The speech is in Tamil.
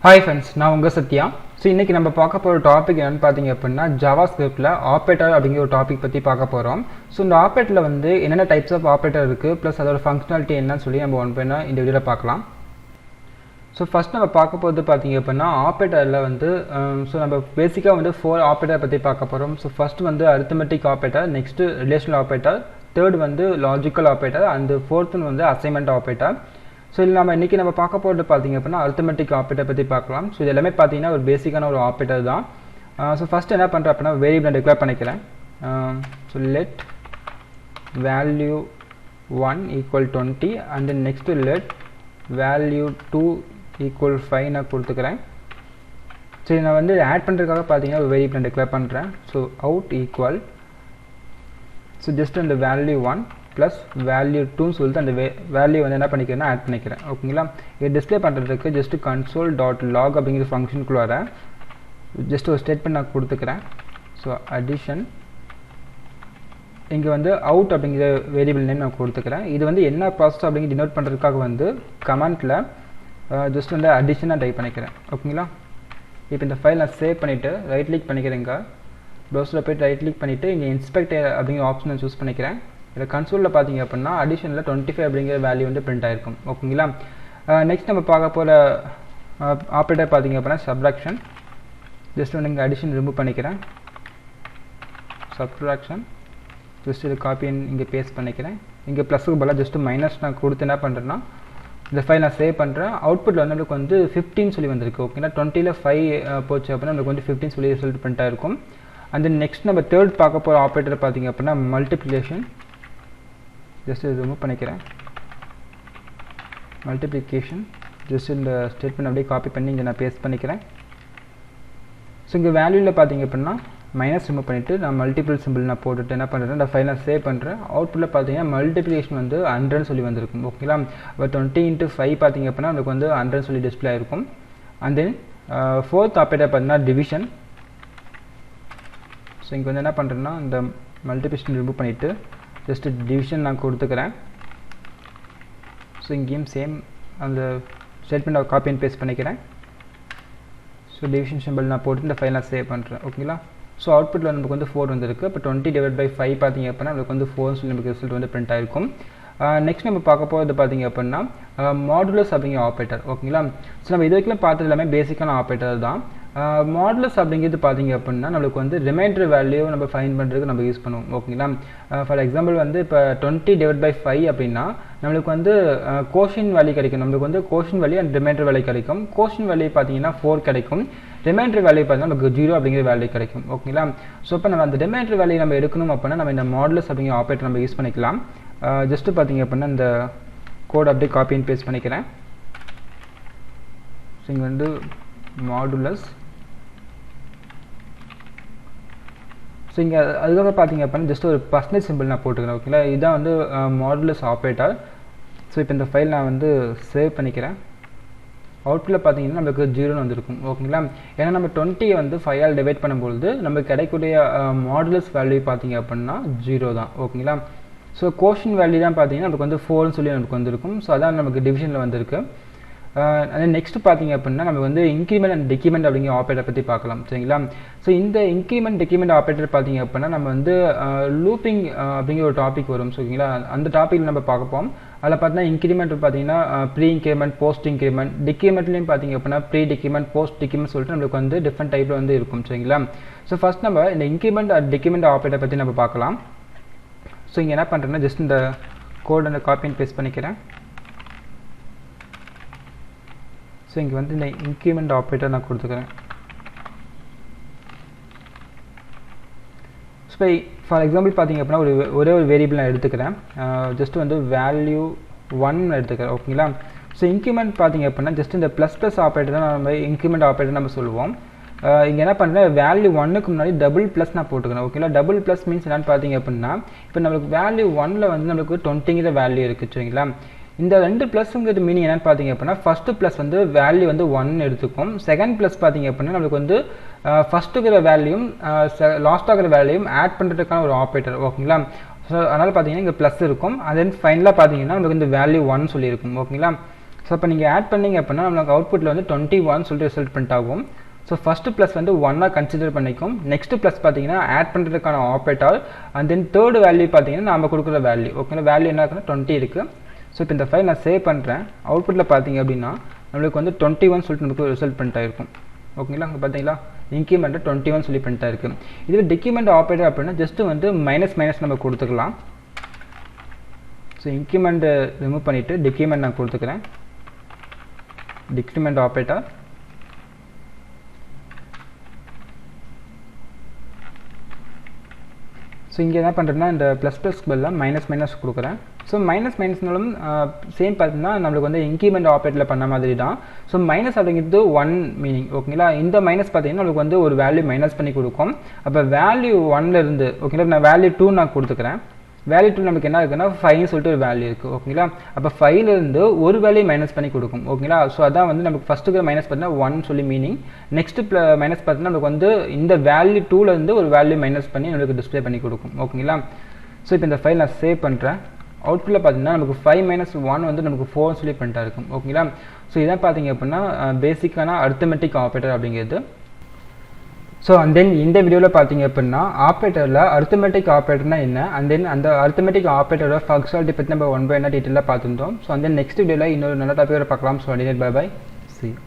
Hi friends, நான் உங்க சத்யா. ஸோ இன்றைக்கி நம்ம பார்க்க போகிற டாபிக் என்னென்னு பார்த்தீங்க அப்படின்னா JavaScriptல ஆப்ரேட்டர் அப்படிங்கிற ஒரு டாபிக் பற்றி பார்க்க போகிறோம். ஸோ இந்த ஆப்ரேட்டரில் வந்து என்னென்ன டைப்ஸ் ஆஃப் ஆப்ரேட்டர் இருக்குது ப்ளஸ் அதோட ஃபங்க்ஷனாலிட்டி என்னன்னு சொல்லி நம்ம ஒன் பை இந்த வீடியோவில் பார்க்கலாம். ஸோ ஃபஸ்ட் நம்ம பார்க்க போகிறது பார்த்தீங்க அப்படின்னா ஆப்ரேட்டரில் வந்து ஸோ நம்ம பேசிக்காக வந்து 4 ஆப்ரேட்டர் பற்றி பார்க்க போகிறோம். ஸோ ஃபஸ்ட் வந்து arithmetic operator, next relational operator, third வந்து லாஜிக்கல் ஆப்ரேட்டர் அண்ட் ஃபோர்த் வந்து அசைன்மெண்ட் ஆப்ரேட்டர். ஸோ இதில் நம்ம இன்றைக்கி நம்ம பார்க்க போகிறது பார்த்திங்க அப்படின்னா அரித்மெட்டிக் ஆப்ரேட்டர் பற்றி பார்க்கலாம். ஸோ இது எல்லாமே பார்த்தீங்கன்னா ஒரு பேசிக்கான ஒரு ஆப்ரேட்டர் தான். ஸோ ஃபஸ்ட்டு என்ன பண்ணுறேன் அப்படின்னா வேரியபிள் டிக்ளேர் பண்ணிக்கிறேன். So let value 1 equal 20 and then next let value 2 equal 5 நான் கொடுத்துக்கிறேன். சரி, நான் வந்து ஆட் பண்ணுறதுக்காக பார்த்தீங்கன்னா ஒரு வேரியபிள் டிக்ளேர் பண்ணுறேன். So out equal so just அந்த வேல்யூ 1 ப்ளஸ் வேல்யூ 2ன்னு சொல்லிட்டு அந்த வேல்யூ வந்து என்ன பண்ணிக்கிறேன்னா ஆட் பண்ணிக்கிறேன். ஓகேங்களா, இது டிஸ்பிளே பண்ணுறதுக்கு ஜஸ்ட்டு console.log அப்படிங்கிற ஃபங்க்ஷனுக்குள்ளார ஜஸ்ட் ஒரு ஸ்டேட்மெண்ட் நான் கொடுத்துக்கிறேன். ஸோ அடிஷன் இங்கே வந்து அவுட் அப்படிங்கிற வேரியபிள் நேம் நான் கொடுத்துக்கிறேன். இது வந்து என்ன ப்ராசஸ் அப்படிங்கிற டினோட் பண்ணுறதுக்காக வந்து கமெண்ட்டில் ஜஸ்ட் வந்து அடிஷனாக டைப் பண்ணிக்கிறேன். ஓகேங்களா, இப்போ இந்த ஃபைல் நான் சேவ் பண்ணிவிட்டு ரைட் கிளிக் பண்ணிக்கிறேங்க. ப்ரௌசரில் போய்ட்டு ரைட் கிளிக் பண்ணிவிட்டு இங்கே இன்ஸ்பெக்ட் அப்படிங்கிற ஆப்ஷன் நான் சூஸ் பண்ணிக்கிறேன். இதில் கன்சோலில் பார்த்தீங்க அப்படின்னா அடிஷனில் 25 அப்படிங்கிற வேல்யூ வந்து பிரிண்ட் ஆகிருக்கும். ஓகேங்களா, நெக்ஸ்ட் நம்ம பார்க்க போகிற ஆப்ரேட்டர் பார்த்தீங்க அப்படின்னா சப்ராக்ஷன். ஜஸ்ட் வந்து இங்கே அடிஷன் ரிமூவ் பண்ணிக்கிறேன். சப்ராக்ஷன் ஜஸ்ட் இது காப்பி இங்கே பேஸ்ட் பண்ணிக்கிறேன். இங்கே ப்ளஸுக்கு பதிலாக ஜஸ்ட்டு மைனஸ் நான் கொடுத்து என்ன பண்ணுறேன்னா இந்த ஃபைல் நான் சேவ் பண்ணுறேன். அவுட்புட்டில் வந்து நம்மளுக்கு வந்து 15 சொல்லி வந்திருக்கு. ஓகேங்களா, 20ல் 5 போச்சு அப்படின்னா நம்மளுக்கு வந்து 15 சொல்லி ரிசல்ட் பிரிண்ட் ஆகிருக்கும். அண்ட் தென் நெக்ஸ்ட் நம்ம தேர்ட் பார்க்க போகிற ஆப்ரேட்டர் பார்த்தீங்க அப்படின்னா மல்டிப்ளிகேஷன். ஜஸ்ட் ரிமூவ் பண்ணிக்கிறேன். மல்டிப்ளிகேஷன் ஜஸ்ட் இந்த ஸ்டேட்மெண்ட் அப்படியே காப்பி பண்ணி இங்கே நான் பேஸ்ட் பண்ணிக்கிறேன். ஸோ இங்கே வேல்யூவில் பார்த்தீங்க அப்படின்னா மைனஸ் ரிமூவ் பண்ணிவிட்டு நான் மல்டிபிள் சிம்பிள் நான் போட்டுட்டு என்ன பண்ணுறேன் இந்த ஃபைல் நான் சேவ் பண்ணுறேன். அவுட்புட்டில் பார்த்தீங்கன்னா மல்டிப்ளிகேஷன் வந்து 100 சொல்லி வந்திருக்கும். ஓகேங்களா, இப்போ 20 × 5 பார்த்தீங்க அப்படின்னா நமக்கு வந்து 100 சொல்லி டிஸ்பிளே ஆகிருக்கும். அண்ட் தென் ஃபோர்த் ஆப்ரேட்டர் பார்த்தீங்கன்னா டிவிஷன். ஸோ இங்கே வந்து என்ன பண்ணுறேன்னா இந்த மல்டிப்ளிகேஷன் ரிமூவ் பண்ணிவிட்டு ஜஸ்ட் டிவிஷன் நான் கொடுத்துக்கிறேன். ஸோ இங்கேயும் சேம் அந்த ஸ்டேட்மெண்ட் காப்பி அண்ட் பேஸ்ட் பண்ணிக்கிறேன். ஸோ டிவிஷன் சிம்பிள் நான் போட்டு இந்த ஃபைல் நான் சேவ் பண்ணுறேன். ஓகேங்களா, ஸோ அவுட்புட்டில் நமக்கு வந்து 4 வந்துருக்கு. இப்போ 20/5 பார்த்தீங்க அப்படின்னா நமக்கு வந்து 4 சொல்லி நமக்கு ரிசல்ட் வந்து பிரிண்ட் ஆகிருக்கும். நெக்ஸ்ட் நம்ம பார்க்க போகிறது பார்த்தீங்க அப்படின்னா மாடுலஸ் அப்படிங்கிற ஆப்ரேட்டர். ஓகேங்களா, ஸோ நம்ம இது வரைக்கும் பார்த்தது எல்லாமே பேசிக்கான ஆப்ரேட்டர் தான். மாடுலஸ் அப்படிங்கிறது பார்த்தீங்க அப்படின்னா நம்மளுக்கு வந்து ரிமைண்டர் வேல்யூ நம்ம ஃபைண்ட் பண்ணுறதுக்கு நம்ம யூஸ் பண்ணுவோம். ஓகேங்களா, ஃபார் எக்ஸாம்பிள் வந்து இப்போ 20/5 அப்படின்னா நம்மளுக்கு வந்து கோஷன் வேல்யூ கிடைக்கும். நம்மளுக்கு வந்து கோஷன் வேல்யூ அண்ட் ரிமைண்டர் வேல்யூ கிடைக்கும். கோஷன் வேல்யூ பார்த்தீங்கன்னா 4 கிடைக்கும். ரிமைண்டர் வேல்யூ பார்த்தீங்கன்னா நமக்கு 0 அப்படிங்கிற வேல்யூ கிடைக்கும். ஓகேங்களா, ஸோ இப்போ நம்ம அந்த ரிமைண்டர் வேல்யூ நம்ம எடுக்கணும் அப்படின்னா நம்ம இந்த மாடுலஸ் அப்படிங்கிற ஆப்ரேட்டர் நம்ம யூஸ் பண்ணிக்கலாம். ஜஸ்ட்டு பார்த்தீங்க அப்படின்னா இந்த கோட் அப்படியே காப்பி அண்ட் பேஸ்ட் பண்ணிக்கிறேன். ஸோ இங்கே வந்து மாடுலஸ். ஸோ இங்கே அதுக்காக பார்த்தீங்க அப்படின்னா ஜஸ்ட் ஒரு பர்சன்டேஜ் சிம்பிள் நான் போட்டுக்கிறேன். ஓகேங்களா, இதுதான் வந்து மாடுலஸ் ஆப்ரேட்டர். ஸோ இப்போ இந்த ஃபைல் நான் வந்து சேவ் பண்ணிக்கிறேன். அவுட்புட்டில் பார்த்தீங்கன்னா நமக்கு 0ன்னு வந்திருக்கும். ஓகேங்களா, ஏன்னா நம்ம 20 வந்து 5ஆல் டிவைட் பண்ணும்பொழுது நமக்கு கிடைக்கக்கூடிய மாடுலஸ் வேல்யூ பார்த்தீங்க அப்படின்னா 0 தான். ஓகேங்களா, ஸோ கோஷன் வேல்யூ தான் பார்த்தீங்கன்னா நமக்கு வந்து 4ன்னு சொல்லி நமக்கு வந்திருக்கும். ஸோ அதான் நமக்கு டிவிஷனில் வந்திருக்கு. அதே நெக்ஸ்ட் பார்த்தீங்க அப்படின்னா நம்ம வந்து இன்க்ரிமெண்ட் அண்ட் டிக்ரிமெண்ட் அப்படிங்கிற ஆப்ரேட்டர் பற்றி பார்க்கலாம். சரிங்களா, ஸோ இந்த இன்க்ரிமெண்ட் டிக்ரிமெண்ட் ஆப்ரேட்டர் பார்த்தீங்க அப்படின்னா நம்ம வந்து லூப்பிங் அப்படிங்கிற ஒரு டாபிக் வரும். ஓகேங்களா, அந்த டாப்பிக்கில் நம்ம பார்ப்போம். அதில் பார்த்தீங்கன்னா இன்க்ரிமெண்ட் பார்த்தீங்கன்னா ப்ரீ இன்க்ரிமெண்ட், போஸ்ட் இன்க்ரிமெண்ட், டிக்ரிமெண்ட்லேயும் பார்த்தீங்க அப்படின்னா ப்ரீ டிக்ரிமெண்ட், போஸ்ட் டிக்ரிமெண்ட் சொல்லிட்டு நம்மளுக்கு வந்து டிஃப்ரெண்ட் டைப்பில் வந்து இருக்கும். சரிங்களா, ஸோ ஃபஸ்ட் நம்ம இந்த இன்க்ரிமெண்ட் அண்ட் டிக்ரிமெண்ட் ஆப்ரேட்டர் பற்றி நம்ம பார்க்கலாம். ஸோ இங்கே என்ன பண்ணுறேன்னா ஜஸ்ட் இந்த கோட் அந்த காப்பி அண்ட் பேஸ்ட் பண்ணிக்கிறேன். ஸோ இங்கே வந்து இந்த இன்க்ரிமெண்ட் ஆப்ரேட்டர் நான் கொடுத்துக்கிறேன். ஸோ ஃபார் எக்ஸாம்பிள் பார்த்தீங்க அப்படின்னா ஒரே ஒரு வேரியபிள் நான் எடுத்துக்கிறேன். ஜஸ்ட் வந்து வேல்யூ 1 எடுத்துக்கிறேன். ஓகேங்களா, ஸோ இன்க்ரிமெண்ட் பார்த்தீங்க அப்படின்னா ஜஸ்ட் இந்த ப்ளஸ் ஆப்ரேட்டர் தான் நம்ம இன்க்ரிமெண்ட் ஆப்ரேட்டர் நம்ம சொல்லுவோம். இங்கே என்ன பண்ணுறேன் வேல்யூ 1க்கு முன்னாடி டபுள் ப்ளஸ் நான் போட்டுக்கிறேன். ஓகேங்களா, டபுள் ப்ளஸ் மீன்ஸ் என்னென்னு பார்த்தீங்க அப்படின்னா இப்போ நம்மளுக்கு வேல்யூ 1ல் வந்து நம்மளுக்கு 20ங்கிற வேல்யூ இருக்குது. சரிங்களா, இந்த 2 ப்ளஸ்ங்கிறது மீனிங் என்னென்னு பார்த்தீங்க அப்படின்னா ஃபஸ்ட்டு ப்ளஸ் வந்து வேல்யூ வந்து 1 எடுத்துக்கும். செகண்ட் ப்ளஸ் பார்த்தீங்க அப்படின்னா நம்மளுக்கு வந்து ஃபஸ்ட்டுக்கிற வேல்யூம் லாஸ்ட்டாகிற வேல்யூம் ஆட் பண்ணுறதுக்கான ஒரு ஆப்ரேட்டர். ஓகேங்களா, ஸோ அதனால் பார்த்தீங்கன்னா இங்கே ப்ளஸ் இருக்கும். அது ஃபைனலாக பார்த்தீங்கன்னா நம்மளுக்கு இந்த வேல்யூ 1 சொல்லியிருக்கும். ஓகேங்களா, ஸோ இப்போ நீங்கள் ஆட் பண்ணிங்க அப்படின்னா நம்மளுக்கு அவுட்புட்டில் வந்து 21 சொல்லிட்டு ரிசல்ட் பிரிண்ட் ஆகும். ஸோ ஃபஸ்ட்டு ப்ளஸ் வந்து 1 கன்சிடர் பண்ணிக்கும். நெக்ஸ்ட்டு ப்ளஸ் பார்த்தீங்கன்னா ஆட் பண்ணுறதுக்கான operator and then third value பார்த்தீங்கன்னா நம்ம கொடுக்குற வேல்யூ. ஓகேங்களா, வேல்யூ என்ன இருக்குன்னா 20 இருக்குது. ஸோ இப்போ இந்த ஃபைல் நான் சேவ் பண்ணுறேன். அவுட்புட்டில் பார்த்தீங்க அப்படின்னா நம்மளுக்கு வந்து 21 சொல்லிட்டு நமக்கு ரிசல்ட் பிரிண்ட் ஆகிருக்கும். ஓகேங்களா, அங்கே பார்த்தீங்களா இன்க்ரிமெண்ட்டு 21 சொல்லி பிரிண்ட் ஆகிருக்கு. இதுவே டிக்ரிமெண்ட் ஆப்ரேட்டர் அப்படின்னா ஜஸ்ட்டு வந்து மைனஸ் மைனஸ் நம்ம கொடுத்துக்கலாம். ஸோ இன்க்ரிமெண்ட்டு ரிமூவ் பண்ணிவிட்டு டிக்ரிமெண்ட் நான் கொடுத்துக்கிறேன். டிக்ரிமெண்ட் ஆப்ரேட்டர் ஸோ இங்கே என்ன பண்ணுறேன்னா இந்த ப்ளஸ் ப்ளஸ்க்கு பதிலாக மைனஸ் மைனஸ் கொடுக்குறேன். ஸோ மைனஸ் மைனஸ்னாலும் சேம் பார்த்தீங்கன்னா நம்மளுக்கு வந்து இன்க்ரிமெண்ட் ஆப்ரேட்டில் பண்ண மாதிரி தான். ஸோ மைனஸ் அப்படிங்கிறது 1 மீனிங். ஓகேங்களா, இந்த மைனஸ் பார்த்தீங்கன்னா நம்மளுக்கு வந்து ஒரு வேல்யூ மைனஸ் பண்ணி கொடுக்கும். அப்போ வேல்யூ 1லேருந்து ஓகேங்களா நான் வேல்யூ 2 நான் கொடுத்துக்கிறேன். வேல்யூ 2 நமக்கு என்ன இருக்குன்னா 5 சொல்லிட்டு ஒரு வேல்யூ இருக்குது. ஓகேங்களா, அப்போ 5லேருந்து ஒரு வேல்யூ மைனஸ் பண்ணி கொடுக்கும். ஓகேங்களா, ஸோ அதான் வந்து நமக்கு ஃபஸ்ட்டுக்கு மைனஸ் பார்த்தீங்கன்னா 1 சொல்லி மீனிங். நெக்ஸ்ட்டு மைனஸ் பார்த்தீங்கன்னா நமக்கு வந்து இந்த வேல்யூ 2லேருந்து ஒரு வேல்யூ மைனஸ் பண்ணி நம்மளுக்கு டிஸ்பிளே பண்ணி கொடுக்கும். ஓகேங்களா, ஸோ இப்போ இந்த ஃபைல் நான் சேவ் பண்ணுறேன். அவுட்புட்டில் பார்த்தீங்கன்னா நமக்கு 5 - 1 வந்து நமக்கு 4 சொல்லி பிரிண்ட் இருக்கும். ஓகேங்களா, ஸோ இதான் பார்த்தீங்க அப்படின்னா பேசிக்கான அரித்மெட்டிக் ஆப்ரேட்டர் அப்படிங்கிறது. ஸோ அண்ட் தென் இந்த வீடியோவில் பார்த்தீங்க அப்படின்னா ஆப்ரேட்டரில் அரித்மெட்டிக் ஆப்ரேட்டர்னா என்ன, அண்ட் தென் அந்த அரித்மெட்டிக் ஆப்ரேட்டரோட ஃபங்க்ஷனாலிட்டி பற்றி நம்ம 1 by 1 டீட்டெயிலாக பார்த்துருந்தோம். ஸோ அண்ட் தென் நெக்ஸ்ட் வீடியோவில் இன்னொரு நல்ல டாப்பிக்கோட பார்க்கலாம். So bye bye, see you.